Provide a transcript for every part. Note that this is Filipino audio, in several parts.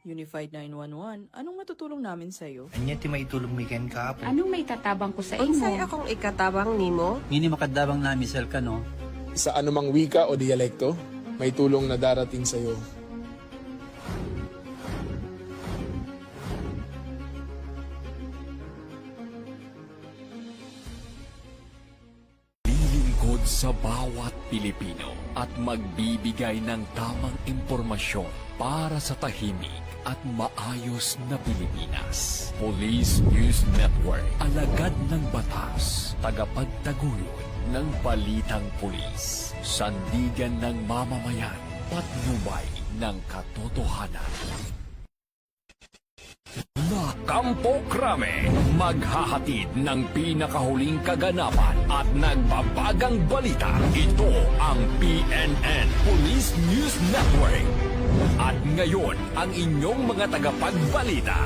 Unified 911, anong matutulong namin sa'yo? Anya ti maitulong mi ken kapo. Anong may tatabang ko sa Unsay imo? akong ikatabang nimo? Ngini makadabang na misal ka no. Sa anumang wika o dialekto, may tulong na darating sa iyo. Lilingkod sa bawat Pilipino at magbibigay ng tamang impormasyon para sa tahimik at maayos na Pilipinas. Police News Network, alagad ng batas, tagapagtaguyod ng balitang pulis, sandigan ng mamamayan, patnubay ng katotohanan. La Campo Crame, maghahatid ng pinakahuling kaganapan at nagbabagang balita. Ito ang PNN Police News Network. At ngayon, ang inyong mga tagapagbalita.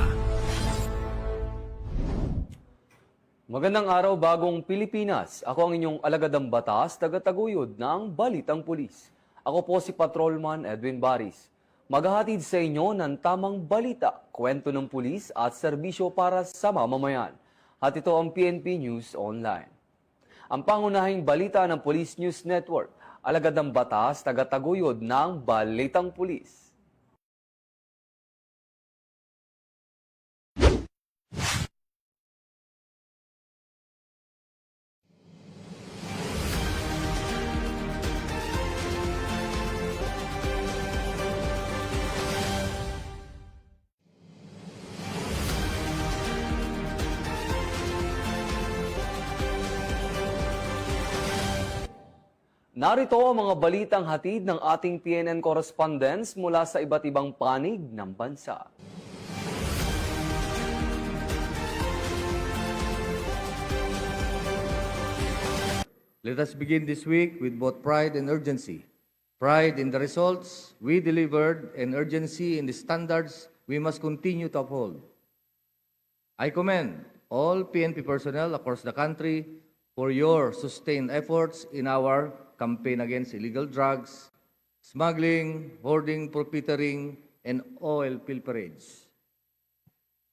Magandang araw, bagong Pilipinas. Ako ang inyong alagadang batas, tagataguyod ng Balitang Pulis. Ako po si Patrolman Edwin Baris. Maghahatid sa inyo ng tamang balita, kwento ng pulis at serbisyo para sa mamamayan. At ito ang PNP News Online. Ang pangunahing balita ng Police News Network, alagad ng batas, tagataguyod ng Balitang Pulis. Narito ang mga balitang hatid ng ating PNN correspondents mula sa iba't ibang panig ng bansa. Let us begin this week with both pride and urgency. Pride in the results we delivered and urgency in the standards we must continue to uphold. I commend all PNP personnel across the country for your sustained efforts in our campaign against illegal drugs, smuggling, hoarding, profiteering, and oil pilferage.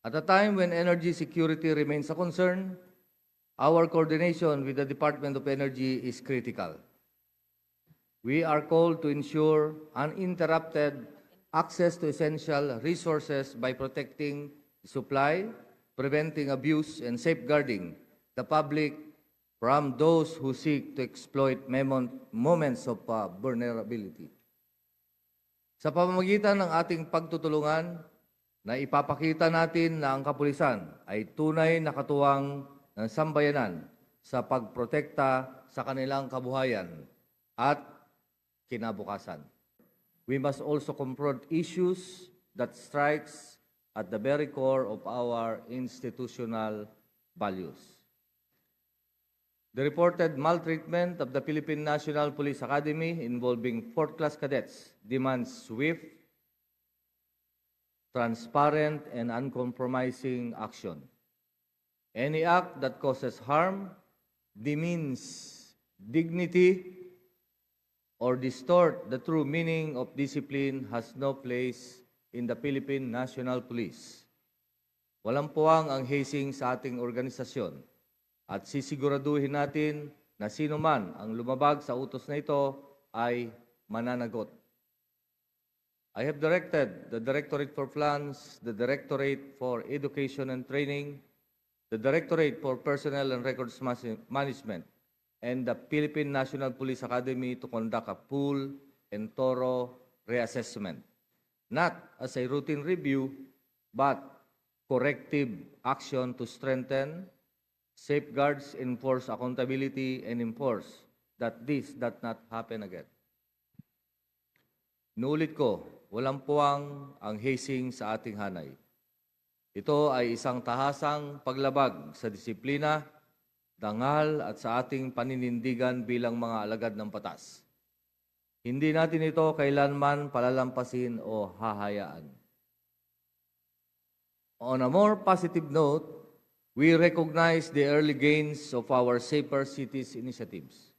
At a time when energy security remains a concern, our coordination with the Department of Energy is critical. We are called to ensure uninterrupted access to essential resources by protecting supply, preventing abuse, and safeguarding the public from those who seek to exploit moments of vulnerability. Sa pamamagitan ng ating pagtutulungan, na ipapakita natin na ang kapulisan ay tunay na katuwang ng sambayanan sa pagprotekta sa kanilang kabuhayan at kinabukasan. We must also confront issues that strikes at the very core of our institutional values. The reported maltreatment of the Philippine National Police Academy involving 4th-class cadets demands swift, transparent, and uncompromising action. Any act that causes harm, demeans dignity, or distort the true meaning of discipline has no place in the Philippine National Police. Walang puwang ang hazing sa ating organisasyon at sisiguraduhin natin na sino man ang lumabag sa utos na ito ay mananagot. I have directed the Directorate for Plans, the Directorate for Education and Training, the Directorate for Personnel and Records Management, and the Philippine National Police Academy to conduct a full and thorough reassessment, not as a routine review, but corrective action to strengthen safeguards, enforce accountability, and enforce that this does not happen again. Nuulit ko, walang puwang ang hazing sa ating hanay. Ito ay isang tahasang paglabag sa disiplina, dangal at sa ating paninindigan bilang mga alagad ng batas. Hindi natin ito kailanman palalampasin o hahayaan. On a more positive note, we recognize the early gains of our Safer Cities initiatives,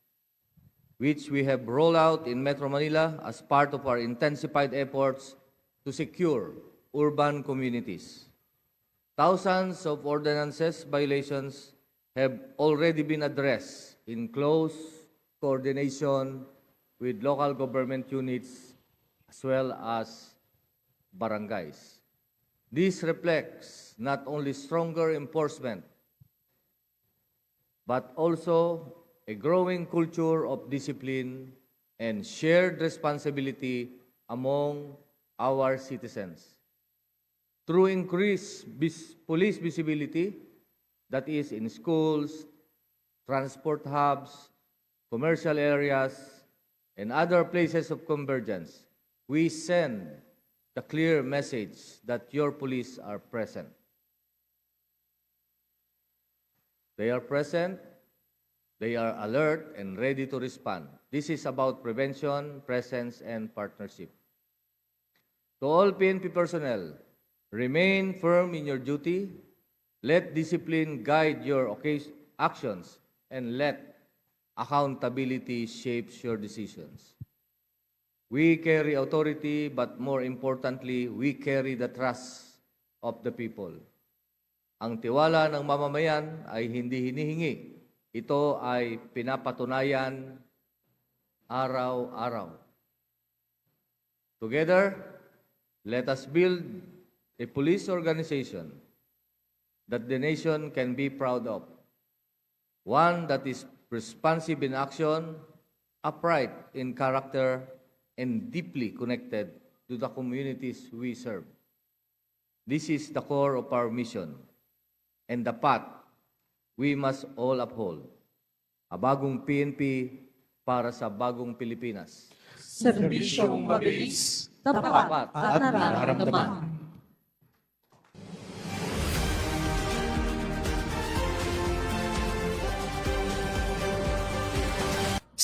which we have rolled out in Metro Manila as part of our intensified efforts to secure urban communities. Thousands of ordinances violations have already been addressed in close coordination with local government units as well as barangays. This reflects not only stronger enforcement, but also a growing culture of discipline and shared responsibility among our citizens. Through increased police visibility, that is in schools, transport hubs, commercial areas, and other places of convergence, we send the clear message that your police are present. They are present, they are alert and ready to respond. This is about prevention, presence, and partnership. To all PNP personnel, remain firm in your duty, let discipline guide your actions, and let accountability shape your decisions. We carry authority, but more importantly, we carry the trust of the people. Ang tiwala ng mamamayan ay hindi hinihingi. Ito ay pinapatunayan araw-araw. Together, let us build a police organization that the nation can be proud of. One that is responsive in action, upright in character, and deeply connected to the communities we serve. This is the core of our mission and the path we must all uphold. A bagong PNP para sa bagong Pilipinas. Serbisyong mabilis, tapat at nararamdaman.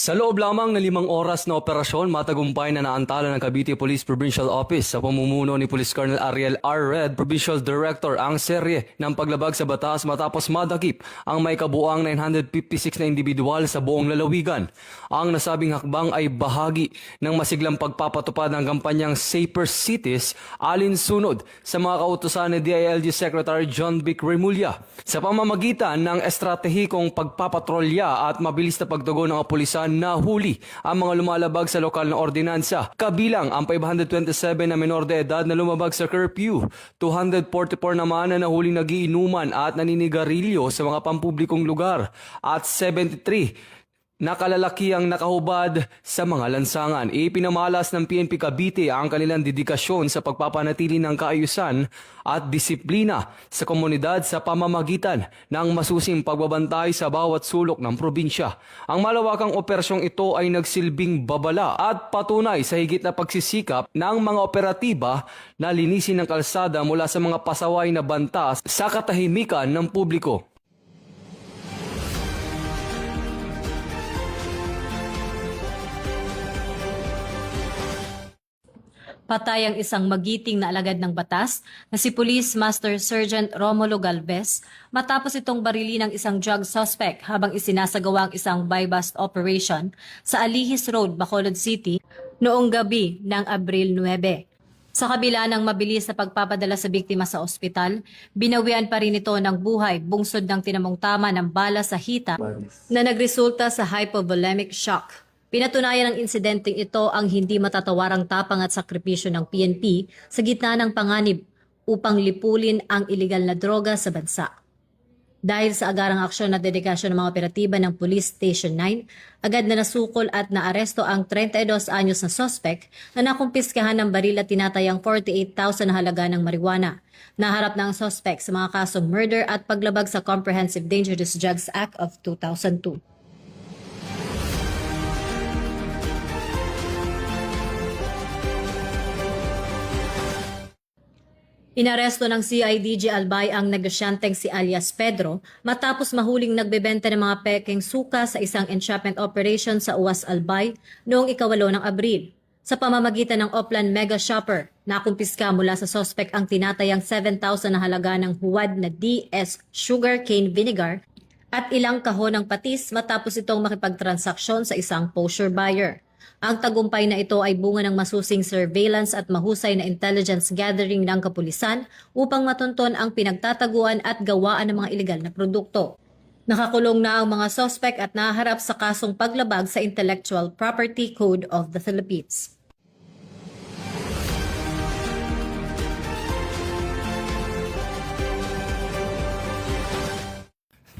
Sa loob lamang ng 5 oras na operasyon, matagumpay na naantala ng Cavite Police Provincial Office sa pamumuno ni Police Colonel Ariel R. Red, Provincial Director, ang serye ng paglabag sa batas matapos madakip ang may kabuang 956 na individual sa buong lalawigan. Ang nasabing hakbang ay bahagi ng masiglang pagpapatupad ng kampanyang Safer Cities alinsunod sa mga kautusan ni DILG Secretary John Vic Remulla sa pamamagitan ng estratehikong pagpapatrolya at mabilis na pagtugon ng kapulisan na huli ang mga lumalabag sa lokal na ordinansa. Kabilang ang 527 na menor de edad na lumabag sa curfew, 244 naman na nahuling nagiinuman at naninigarilyo sa mga pampublikong lugar, at 73 na kalalaki ang nakahubad sa mga lansangan. Ipinamalas ng PNP Cavite ang kanilang dedikasyon sa pagpapanatili ng kaayusan at disiplina sa komunidad sa pamamagitan ng masusing pagbabantay sa bawat sulok ng probinsya. Ang malawakang operasyong ito ay nagsilbing babala at patunay sa higit na pagsisikap ng mga operatiba na linisin ng kalsada mula sa mga pasaway na banta sa katahimikan ng publiko. Patay ang isang magiting na alagad ng batas na si Police Master Sergeant Romulo Galvez matapos itong barili ng isang drug suspect habang isinasagawa ang isang buy-bust operation sa Alihis Road, Bacolod City noong gabi ng Abril 9. Sa kabila ng mabilis na pagpapadala sa biktima sa ospital, binawian pa rin ito ng buhay bungsod ng tinamong tama ng bala sa hita na nagresulta sa hypovolemic shock. Pinatunayan ng insidenteng ito ang hindi matatawarang tapang at sakripisyo ng PNP sa gitna ng panganib upang lipulin ang ilegal na droga sa bansa. Dahil sa agarang aksyon at dedikasyon ng mga operatiba ng Police Station 9, agad na nasukol at naaresto ang 32 anyos na suspect na nakumpiskahan ng baril at tinatayang 48,000 na halaga ng marijuana. Naharap na ang suspect sa mga kasong murder at paglabag sa Comprehensive Dangerous Drugs Act of 2002. Inaresto ng CIDG Albay ang negosyanteng si alias Pedro matapos mahuling nagbebenta ng mga pekeng suka sa isang entrapment operation sa Uwas Albay noong 8 ng Abril. Sa pamamagitan ng Oplan Mega Shopper, nakumpiska mula sa sospek ang tinatayang 7,000 na halaga ng huwad na DS Sugar Cane Vinegar at ilang kahon ng patis matapos itong makipagtransaksyon sa isang kosher buyer. Ang tagumpay na ito ay bunga ng masusing surveillance at mahusay na intelligence gathering ng kapulisan upang matunton ang pinagtataguan at gawaan ng mga ilegal na produkto. Nakakulong na ang mga sospek at naharap sa kasong paglabag sa Intellectual Property Code of the Philippines.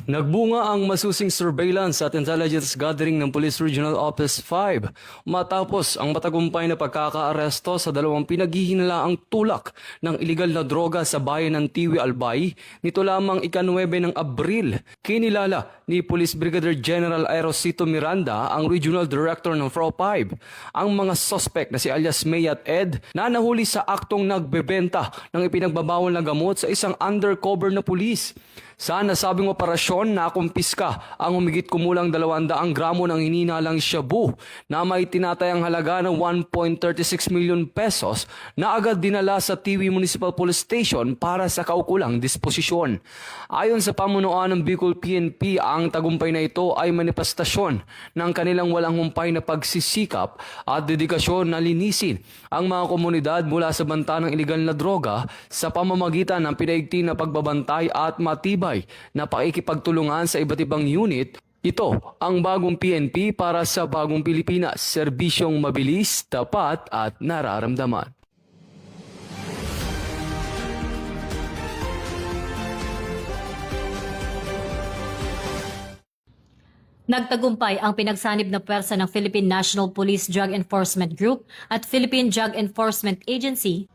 Nagbunga ang masusing surveillance at intelligence gathering ng Police Regional Office 5 matapos ang matagumpay na pagkakaaresto sa dalawang pinaghihinalaang tulak ng iligal na droga sa bayan ng Tiwi, Albay nito lamang ika-9 ng Abril. Kinilala ni Police Brigadier General Aerosito Miranda, ang Regional Director ng FRO 5, ang mga suspect na si alias May at Ed na nahuli sa aktong nagbebenta ng ipinagbabawal na gamot sa isang undercover na pulis. Sa nasabing operasyon, nakumpiska ang humigit kumulang 200 gramo ng hininalang shabu na may tinatayang halaga ng 1.36 million pesos na agad dinala sa Tiwi Municipal Police Station para sa kaukulang disposisyon. Ayon sa pamunuan ng Bicol PNP, ang tagumpay na ito ay manifestasyon ng kanilang walang humpay na pagsisikap at dedikasyon na linisin ang mga komunidad mula sa banta ng iligal na droga sa pamamagitan ng pinaigting na pagbabantay at matibay na pakikipagtulungan sa iba't ibang unit. Ito ang bagong PNP para sa bagong Pilipinas, serbisyong mabilis, tapat at nararamdaman. Nagtagumpay ang pinagsanib na pwersa ng Philippine National Police Drug Enforcement Group at Philippine Drug Enforcement Agency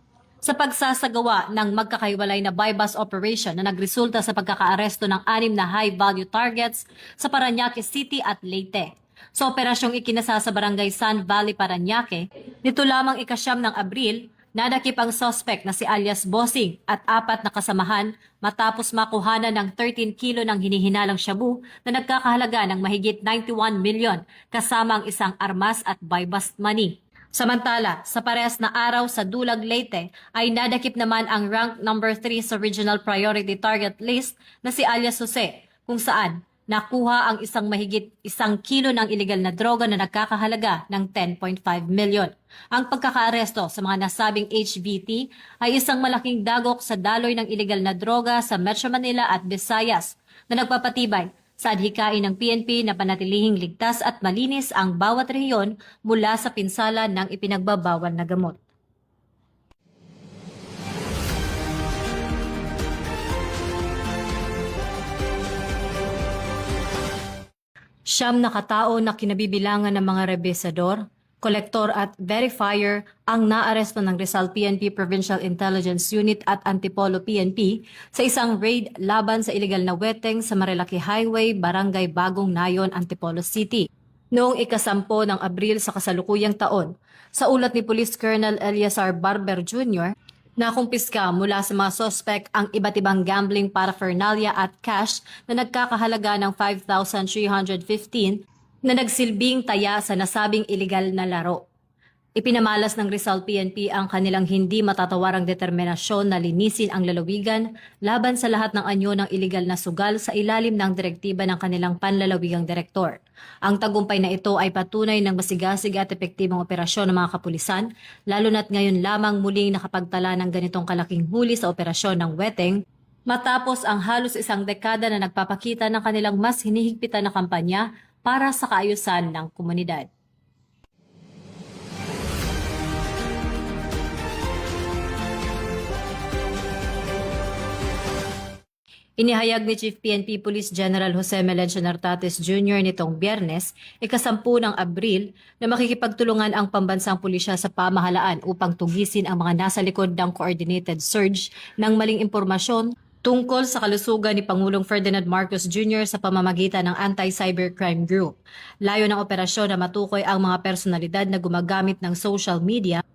sa pagsasagawa ng magkakaiwalay na buy-bust operation na nagresulta sa pagkakaaresto ng 6 na high-value targets sa Parañaque City at Leyte. Sa operasyong ikinasa sa Barangay San Valley, Parañaque, nito lamang ika-9 ng Abril, nadakip ang suspect na si alias Bossing at 4 na kasamahan matapos makuhanan ng 13 kilo ng hinihinalang shabu na nagkakahalaga ng mahigit 91 million kasama ang isang armas at buy-bust money. Samantala, sa parehas na araw sa Dulag, Leyte ay nadakip naman ang rank number 3 sa Regional Priority Target List na si alias Jose, kung saan nakuha ang isang mahigit 1 kilo ng iligal na droga na nagkakahalaga ng 10.5 million. Ang pagkakaaresto sa mga nasabing HVT ay isang malaking dagok sa daloy ng iligal na droga sa Metro Manila at Visayas na nagpapatibay sa adhikain ng PNP na panatilihing ligtas at malinis ang bawat rehiyon mula sa pinsala ng ipinagbabawal na gamot. Siyam na katao na kinabibilangan ng mga rebesador, kolektor at verifier ang naaresto ng Rizal PNP Provincial Intelligence Unit at Antipolo PNP sa isang raid laban sa iligal na weteng sa Marilaki Highway, Barangay Bagong Nayon, Antipolo City. Noong ika-10 ng Abril sa kasalukuyang taon, sa ulat ni Police Colonel Eliazar Barber Jr., nakumpiska mula sa mga sospek ang iba't ibang gambling paraphernalia at cash na nagkakahalaga ng 5,315 na nagsilbing taya sa nasabing iligal na laro. Ipinamalas ng Rizal PNP ang kanilang hindi matatawarang determinasyon na linisin ang lalawigan laban sa lahat ng anyo ng iligal na sugal sa ilalim ng direktiba ng kanilang panlalawigang direktor. Ang tagumpay na ito ay patunay ng masigasig at epektibong operasyon ng mga kapulisan, lalo na't ngayon lamang muling nakapagtala ng ganitong kalaking huli sa operasyon ng weteng, matapos ang halos isang dekada na nagpapakita ng kanilang mas hinihigpitan na kampanya para sa kaayusan ng komunidad. Inihayag ni Chief PNP Police General Jose Melencio Nartates Jr. nitong Biyernes, ika-10 ng Abril, na makikipagtulungan ang pambansang pulisya sa pamahalaan upang tugisin ang mga nasa likod ng coordinated surge ng maling impormasyon tungkol sa kalusugan ni Pangulong Ferdinand Marcos Jr. sa pamamagitan ng Anti-Cybercrime Group. Layo ng operasyon na matukoy ang mga personalidad na gumagamit ng social media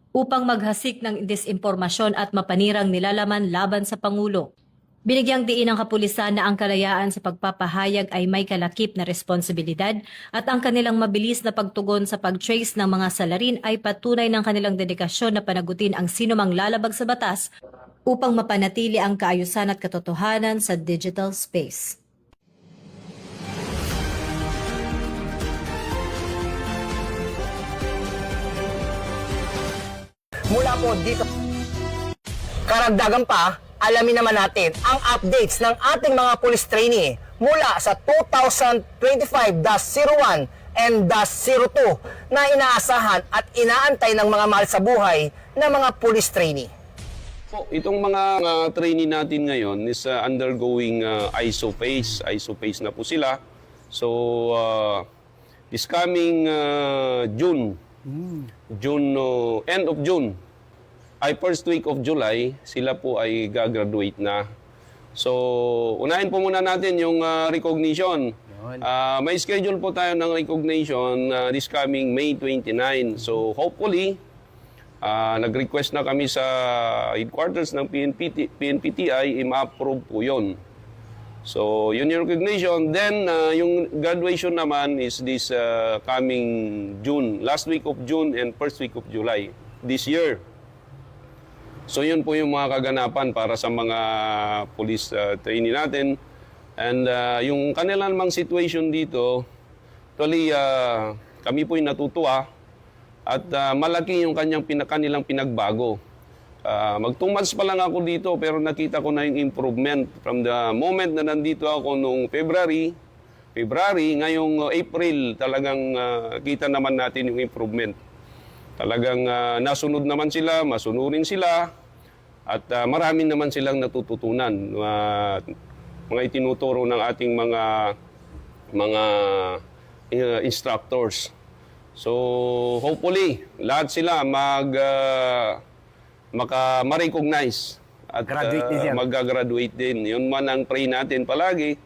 upang maghasik ng disinformasyon at mapanirang nilalaman laban sa Pangulo. Binigyang diin ng kapulisan na ang kalayaan sa pagpapahayag ay may kalakip na responsibilidad at ang kanilang mabilis na pagtugon sa pag-trace ng mga salarin ay patunay ng kanilang dedikasyon na panagutin ang sinumang lalabag sa batas upang mapanatili ang kaayusan at katotohanan sa digital space. Mula po dito. Karagdagan pa, alamin naman natin ang updates ng ating mga police trainee mula sa 2025-01 and -02 na inaasahan at inaantay ng mga mahal sa buhay na mga police trainee. Po, itong mga trainee natin ngayon is undergoing ISO phase. ISO phase na po sila. So, this coming end of June, ay first week of July, sila po ay gagraduate na. So, unahin po muna natin yung recognition. May schedule po tayo ng recognition this coming May 29. So, hopefully, nag-request na kami sa headquarters ng PNPTI, i-approve po yun. So, yun yung recognition. Then, yung graduation naman is this coming June, last week of June and first week of July this year. So, yun po yung mga kaganapan para sa mga police trainee natin. And yung kanila namang situation dito, actually, kami po yung natutuwa at malaki yung kanilang pinagbago. Mag 2 months pa lang ako dito pero nakita ko na yung improvement from the moment na nandito ako nung February, ngayong April, talagang kita naman natin yung improvement. Talagang nasunod naman sila, masunurin sila, at marami naman silang natututunan. Mga itinuturo ng ating mga instructors. So, hopefully, lahat sila ma-recognize at mag-graduate din. Yun man ang pray natin palagi.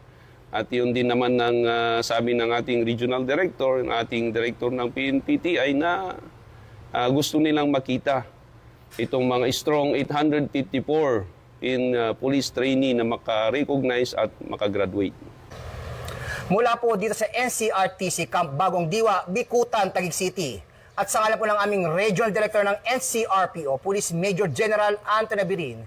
At yun din naman ang sabi ng ating regional director, ng ating director ng PNPTI na gusto nilang makita itong mga strong 854 in police trainee na maka-recognize at maka-graduate. Mula po dito sa NCRTC Camp Bagong Diwa, Bikutan, Taguig City. At sa ngalan po ng aming Regional Director ng NCRPO, Police Major General Anthony Birin.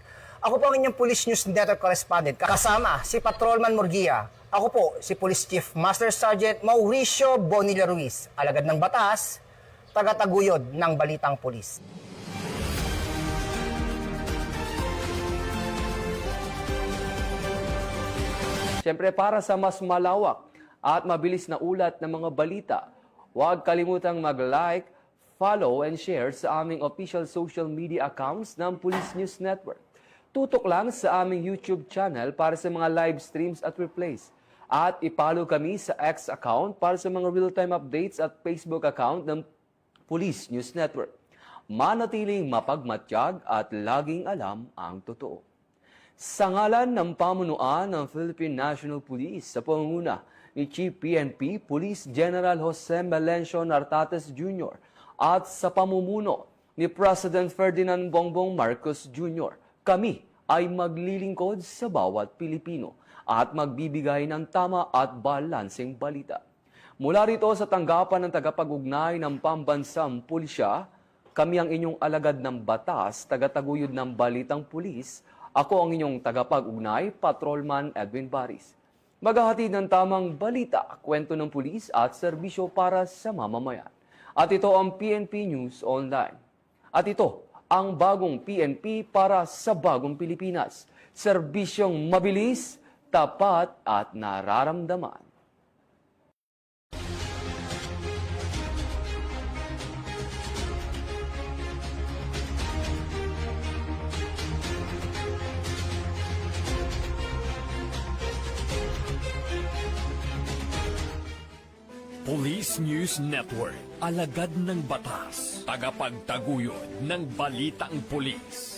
Ako po ang inyong Police News Network Correspondent. Kasama si Patrolman Murguia. Ako po si Police Chief Master Sergeant Mauricio Bonilla Ruiz, alagad ng batas, tagataguyod ng Balitang Pulis. Siyempre, para sa mas malawak at mabilis na ulat ng mga balita, huwag kalimutang mag-like, follow, and share sa aming official social media accounts ng Police News Network. Tutok lang sa aming YouTube channel para sa mga live streams at replays. At ipollow kami sa X account para sa mga real-time updates at Facebook account ng Police News Network. Manatiling mapagmatyag at laging alam ang totoo. Sa ngalan ng pamunuan ng Philippine National Police sa pangunguna ni Chief PNP Police General Jose Melencio Nartates Jr. at sa pamumuno ni President Ferdinand Bongbong Marcos Jr., kami ay maglilingkod sa bawat Pilipino at magbibigay ng tama at balanseng balita. Mula rito sa tanggapan ng tagapag-ugnay ng pambansang pulisya, kami ang inyong alagad ng batas, tagataguyod ng Balitang Pulis. Ako ang inyong tagapag-ugnay, Patrolman Edwin Baris. Maghahatid ng tamang balita, kwento ng pulis at serbisyo para sa mamamayan. At ito ang PNP News Online. At ito ang bagong PNP para sa bagong Pilipinas. Serbisyong mabilis, tapat at nararamdaman. Police News Network, alagad ng batas, tagapagtaguyod ng Balitang Pulis.